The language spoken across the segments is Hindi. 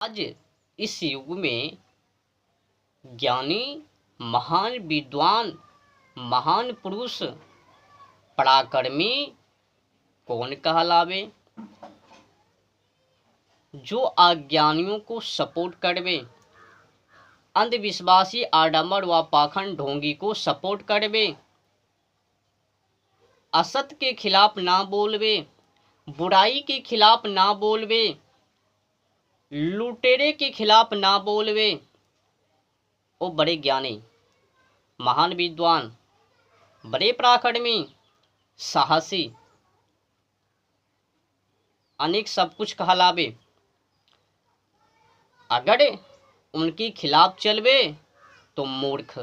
आज इस युग में ज्ञानी, महान विद्वान, महान पुरुष, पराक्रमी कौन कहलावे? जो अज्ञानियों को सपोर्ट करवे, अंधविश्वासी, आडंबर व पाखंड ढोंगी को सपोर्ट करवे, असत के खिलाफ ना बोलवे, बुराई के खिलाफ ना बोलवे, लुटेरे के खिलाफ ना बोलवे, वो बड़े ज्ञानी, महान विद्वान, बड़े पराक्रमी, साहसी, अनेक सब कुछ कहलावे। अगर उनके खिलाफ चलवे तो मूर्ख,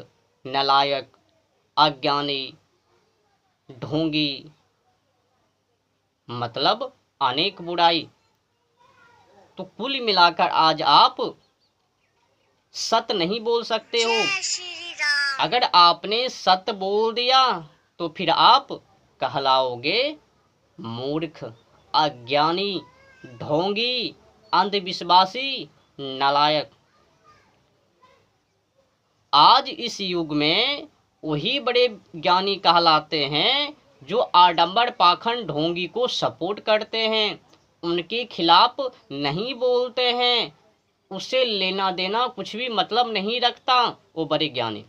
नालायक, अज्ञानी, ढोंगी, मतलब अनेक बुराई। तो कुल मिलाकर आज आप सत्य नहीं बोल सकते हो। अगर आपने सत्य बोल दिया तो फिर आप कहलाओगे मूर्ख, अज्ञानी, ढोंगी, अंधविश्वासी, नालायक। आज इस युग में वही बड़े ज्ञानी कहलाते हैं जो आडंबर, पाखंड, ढोंगी को सपोर्ट करते हैं, उनके खिलाफ नहीं बोलते हैं, उससे लेना देना कुछ भी मतलब नहीं रखता, वो बड़े ज्ञानी।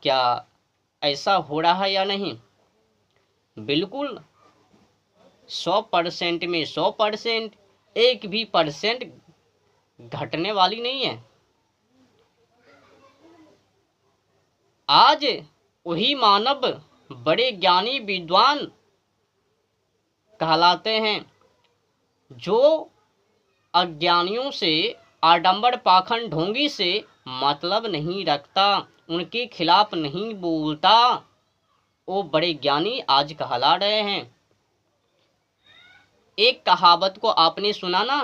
क्या ऐसा हो रहा है या नहीं? बिल्कुल 100% में 100%, एक भी परसेंट घटने वाली नहीं है। आज वही मानव बड़े ज्ञानी विद्वान कहलाते हैं जो अज्ञानियों से, आडंबर, पाखंड, ढोंगी से मतलब नहीं रखता, उनके खिलाफ नहीं बोलता, वो बड़े ज्ञानी आज कहला रहे हैं। एक कहावत को आपने सुना ना,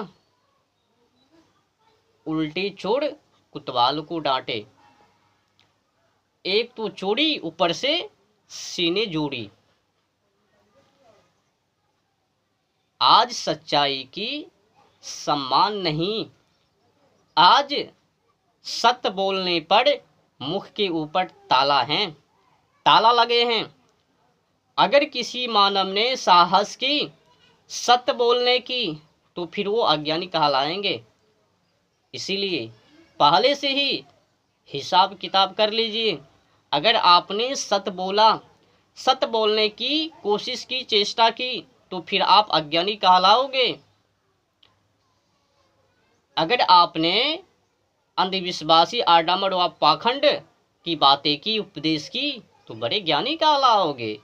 उल्टी चोर कुतवाल को डांटे। एक तो चोरी, ऊपर से सीने जोड़ी। आज सच्चाई की सम्मान नहीं, आज सत्य बोलने पर मुख के ऊपर ताला है, ताला लगे हैं। अगर किसी मानव ने साहस की सत्य बोलने की तो फिर वो अज्ञानी कहलाएंगे। इसीलिए पहले से ही हिसाब किताब कर लीजिए। अगर आपने सत्य बोला, सत्य बोलने की कोशिश की, चेष्टा की, तो फिर आप अज्ञानी कहलाओगे। अगर आपने अंधविश्वासी, आडंबर व पाखंड की बातें की, उपदेश की, तो बड़े ज्ञानी कहलाओगे।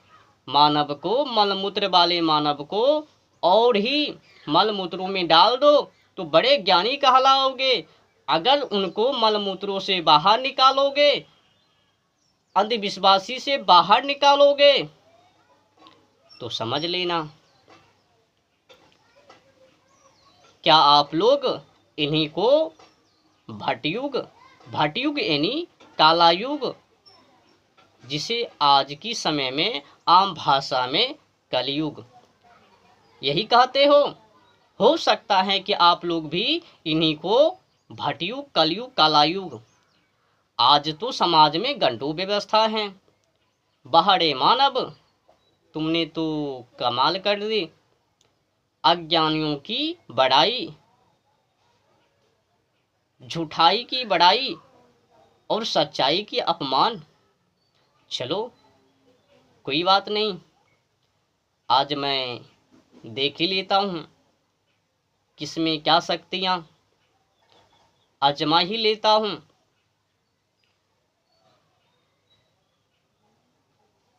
मानव को, मलमूत्र वाले मानव को और ही मलमूत्रों में डाल दो तो बड़े ज्ञानी कहलाओगे। अगर उनको मलमूत्रों से बाहर निकालोगे, अंधविश्वासी से बाहर निकालोगे, तो समझ लेना क्या आप लोग इन्हीं को भटयुग, भटयुग यानी काला युग, जिसे आज की समय में आम भाषा में कलयुग यही कहते हो सकता है कि आप लोग भी इन्हीं को भटयुग, कलयुग, कालायुग। आज तो समाज में गंडू व्यवस्था है। बाहरे मानव, तुमने तो कमाल कर दी। अज्ञानियों की बड़ाई, झूठाई की बड़ाई और सच्चाई की अपमान। चलो कोई बात नहीं, आज मैं देख ही लेता हूँ किसमें क्या शक्तियाँ, आजमा ही लेता हूँ।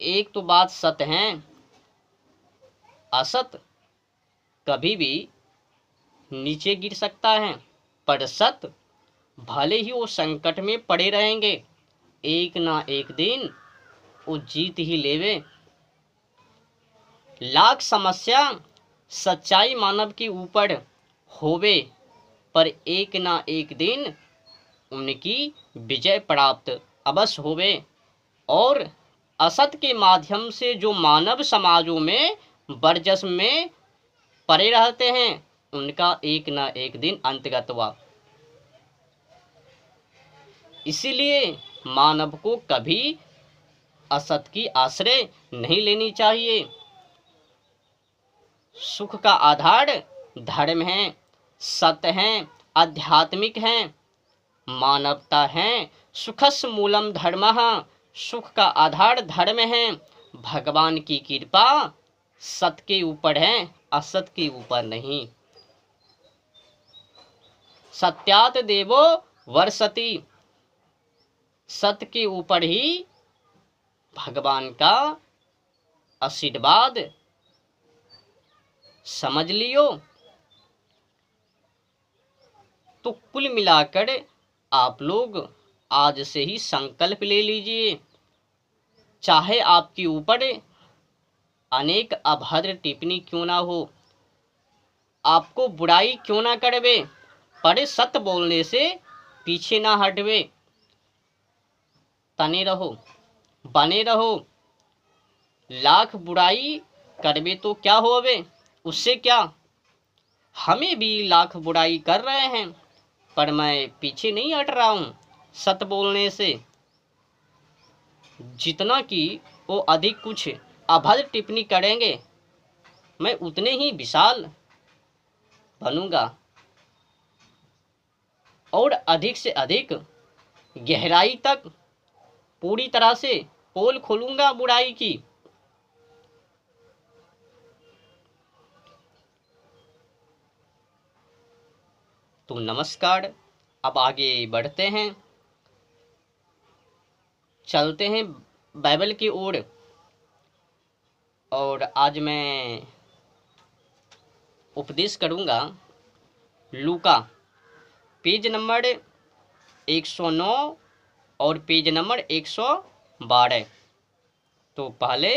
एक तो बात सत्य है, असत कभी भी नीचे गिर सकता है, पर सत्य भले ही वो संकट में पड़े रहेंगे, एक ना एक दिन वो जीत ही लेवे। लाख समस्या सच्चाई मानव के ऊपर होवे, पर एक ना एक दिन उनकी विजय प्राप्त अवश्य होवे। और असत के माध्यम से जो मानव समाजों में वर्चस्व में पड़े रहते हैं, उनका एक न एक दिन अंतगत हुआ। इसीलिए मानव को कभी असत की आश्रय नहीं लेनी चाहिए। सुख का आधार धर्म है, सत्य है, आध्यात्मिक है, मानवता है। सुखस मूलम धर्मः, सुख का आधार धर्म है। भगवान की कृपा सत्य के ऊपर है, असत के ऊपर नहीं। सत्यात देवो वर्षति, सत्य के ऊपर ही भगवान का आशीर्वाद समझ लियो। तो कुल मिलाकर आप लोग आज से ही संकल्प ले लीजिए, चाहे आपके ऊपर अनेक अभद्र टिप्पणी क्यों ना हो, आपको बुराई क्यों ना करवे, पर सत्य बोलने से पीछे ना हटवे। तने रहो, बने रहो। लाख बुराई करवे तो क्या होवे, उससे क्या। हमें भी लाख बुराई कर रहे हैं, पर मैं पीछे नहीं हट रहा हूँ सत्य बोलने से। जितना कि वो अधिक कुछ अभद्र टिप्पणी करेंगे, मैं उतने ही विशाल बनूंगा और अधिक से अधिक गहराई तक पूरी तरह से पोल खोलूंगा बुराई की। तो नमस्कार, अब आगे बढ़ते हैं, चलते हैं बाइबल की ओर। और आज मैं उपदेश करूंगा लूका पेज नंबर 109 और पेज नंबर 112। तो पहले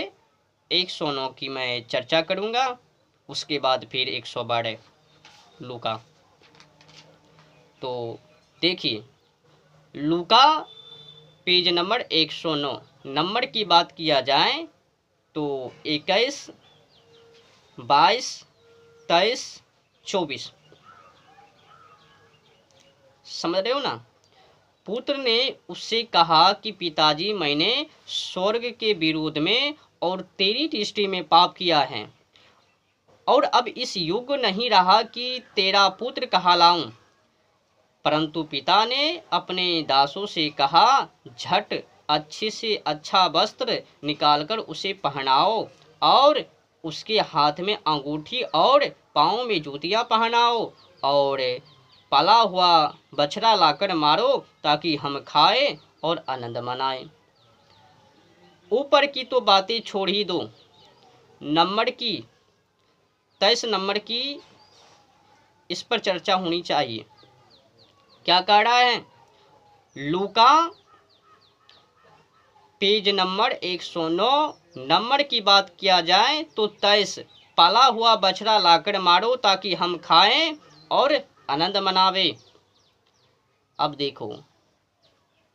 109 की मैं चर्चा करूंगा, उसके बाद फिर 112 लूका। तो देखिए, लूका पेज नंबर 109 नंबर की बात किया जाए तो 21, 22, 23, 24 समझ रहे हो ना। पुत्र ने उससे कहा कि पिताजी, मैंने स्वर्ग के विरोध में और तेरी दृष्टि में पाप किया है, और अब इस योग्य नहीं रहा कि तेरा पुत्र कहलाऊं। परंतु पिता ने अपने दासों से कहा, झट अच्छे से अच्छा वस्त्र निकालकर उसे पहनाओ और उसके हाथ में अंगूठी और पाँव में जूतियां पहनाओ, और पला हुआ बछड़ा लाकर मारो ताकि हम खाएं और आनंद मनाएं। ऊपर की तो बातें छोड़ ही दो, नंबर की 23 नंबर की इस पर चर्चा होनी चाहिए। क्या कह रहा है लूका पेज नंबर 109 नंबर की बात किया जाए तो 23, पाला हुआ बछड़ा लाकर मारो ताकि हम खाएं और आनंद मनावे। अब देखो,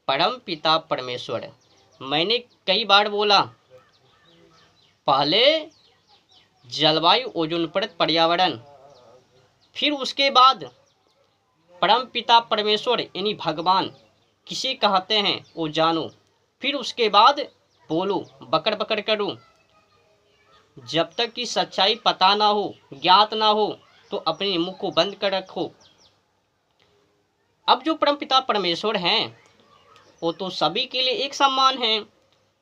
परम पिता परमेश्वर, मैंने कई बार बोला, पहले जलवायु, ओजोन परत, पर्यावरण, फिर उसके बाद परम पिता परमेश्वर यानी भगवान किसे कहते हैं वो जानो, फिर उसके बाद बोलो, बकर बकर करो। जब तक कि सच्चाई पता ना हो, ज्ञात ना हो, तो अपने मुंह को बंद कर रखो। अब जो परमपिता परमेश्वर हैं वो तो सभी के लिए एक समान है।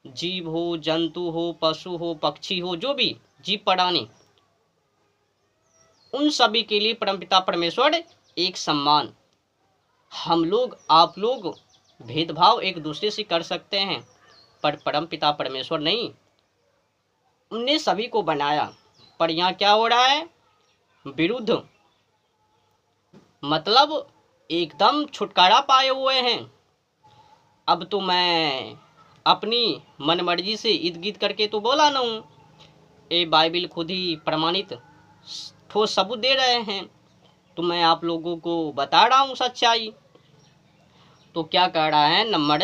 जीव हो, जंतु हो, पशु हो, पक्षी हो, जो भी जीव प्राणी, उन सभी के लिए परमपिता परमेश्वर एक समान। हम लोग, आप लोग भेदभाव एक दूसरे से कर सकते हैं, पर परमपिता परमेश्वर नहीं। उनने सभी को बनाया, पर यहाँ क्या हो रहा है, विरुद्ध, मतलब एकदम छुटकारा पाए हुए हैं। अब तो मैं अपनी मनमर्जी से ईद गिद करके तो बोला ना हूँ, ये बाइबिल खुद ही प्रमाणित ठोस सबूत दे रहे हैं, तो मैं आप लोगों को बता रहा हूँ सच्चाई। तो क्या कह रहा है नंबर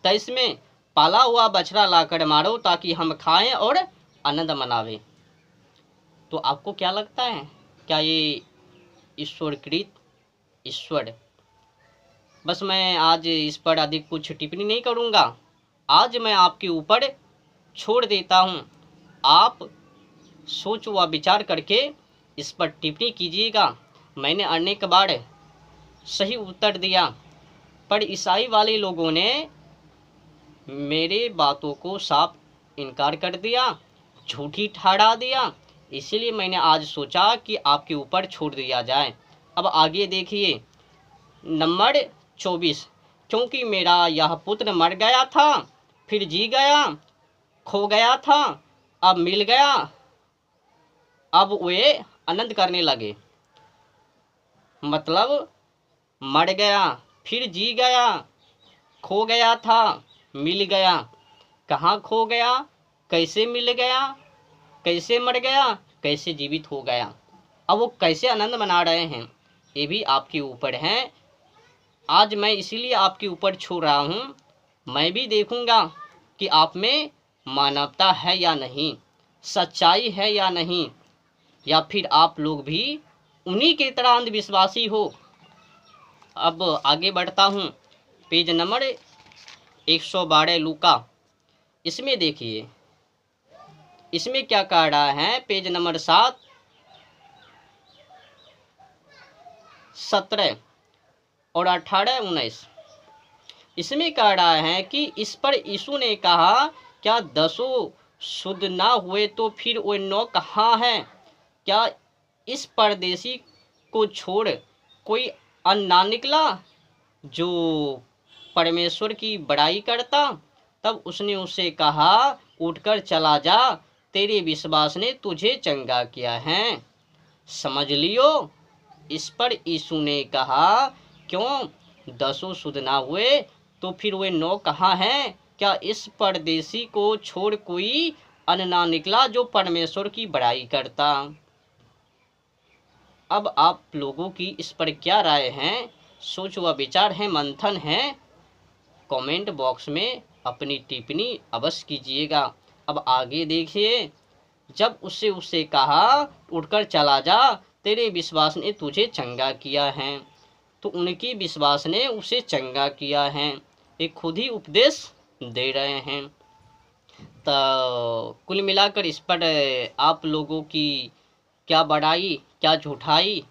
23 में, पाला हुआ बछड़ा लाकर मारो ताकि हम खाएं और आनंद मनावे। तो आपको क्या लगता है, क्या ये ईश्वरकृत ईश्वर। बस मैं आज इस पर अधिक कुछ टिप्पणी नहीं करूँगा। आज मैं आपके ऊपर छोड़ देता हूँ, आप सोच व विचार करके इस पर टिप्पणी कीजिएगा। मैंने अनेक बार सही उत्तर दिया, पर ईसाई वाले लोगों ने मेरे बातों को साफ इनकार कर दिया, झूठी ठहरा दिया। इसीलिए मैंने आज सोचा कि आपके ऊपर छोड़ दिया जाए। अब आगे देखिए नंबर 24। क्योंकि मेरा यह पुत्र मर गया था, फिर जी गया, खो गया था, अब मिल गया, अब वे आनंद करने लगे। मतलब मर गया, फिर जी गया, खो गया था, मिल गया। कहाँ खो गया, कैसे मिल गया, कैसे मर गया, कैसे जीवित हो गया। अब वो कैसे आनंद मना रहे हैं ये भी आपके ऊपर है। आज मैं इसीलिए आपके ऊपर छोड़ रहा हूँ। मैं भी देखूँगा कि आप में मानवता है या नहीं, सच्चाई है या नहीं, या फिर आप लोग भी उन्हीं की तरह अंधविश्वासी हो। अब आगे बढ़ता हूँ, पेज नंबर 112 लूका। इसमें देखिए इसमें क्या कह रहा है, पेज नंबर 7, 17 और 18, 19। इसमें कह रहा है कि इस पर यीशु ने कहा, क्या 10 शुद्ध ना हुए तो फिर वे 9 कहाँ हैं? क्या इस परदेसी को छोड़ कोई अन्य ना निकला जो परमेश्वर की बड़ाई करता? तब उसने उससे कहा, उठकर चला जा, तेरे विश्वास ने तुझे चंगा किया है, समझ लियो। इस पर यीशु ने कहा, क्यों 10 शुद्ध ना हुए तो फिर वे 9 कहाँ हैं? क्या इस परदेसी को छोड़ कोई अन्य ना निकला जो परमेश्वर की बड़ाई करता? अब आप लोगों की इस पर क्या राय है, सोच व विचार है, मंथन है, कमेंट बॉक्स में अपनी टिप्पणी अवश्य कीजिएगा। अब आगे देखिए, जब उससे कहा, उठकर चला जा, तेरे विश्वास ने तुझे चंगा किया है, तो उनकी विश्वास ने उसे चंगा किया है। एक खुद ही उपदेश दे रहे हैं। तो कुल मिलाकर इस पर आप लोगों की क्या बड़ाई, क्या झूठाई,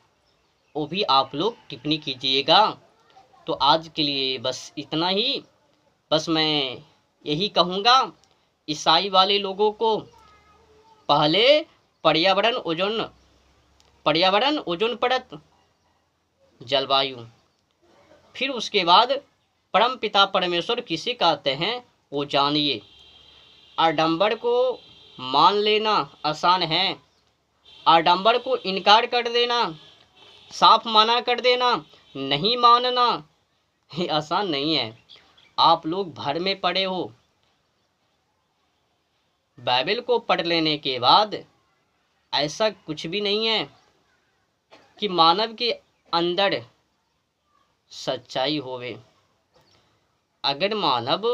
वो भी आप लोग टिप्पणी कीजिएगा। तो आज के लिए बस इतना ही। बस मैं यही कहूँगा ईसाई वाले लोगों को, पहले पर्यावरण ओजोन परत, जलवायु, फिर उसके बाद परम पिता परमेश्वर किसे कहते हैं वो जानिए। आडंबर को मान लेना आसान है, आडंबर को इनकार कर देना, साफ मना कर देना, नहीं मानना, ये आसान नहीं है। आप लोग भर में पड़े हो, बाइबल को पढ़ लेने के बाद ऐसा कुछ भी नहीं है कि मानव के अंदर सच्चाई होवे। अगर मानव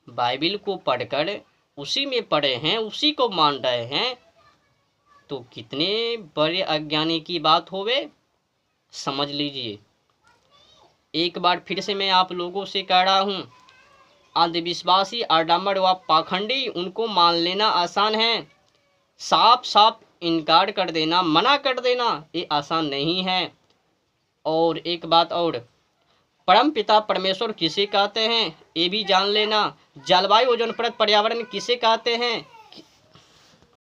बाइबल को पढ़कर उसी में पढ़े हैं, उसी को मान रहे हैं, तो कितने बड़े अज्ञानी की बात होवे, समझ लीजिए। एक बार फिर से मैं आप लोगों से कह रहा हूँ, अंधविश्वासी, आडंबर व पाखंडी, उनको मान लेना आसान है, साफ साफ इनकार कर देना, मना कर देना, ये आसान नहीं है। और एक बात और, परम पिता परमेश्वर किसे कहते हैं ये भी जान लेना, जलवायु ओजोन परत पर्यावरण किसे कहते हैं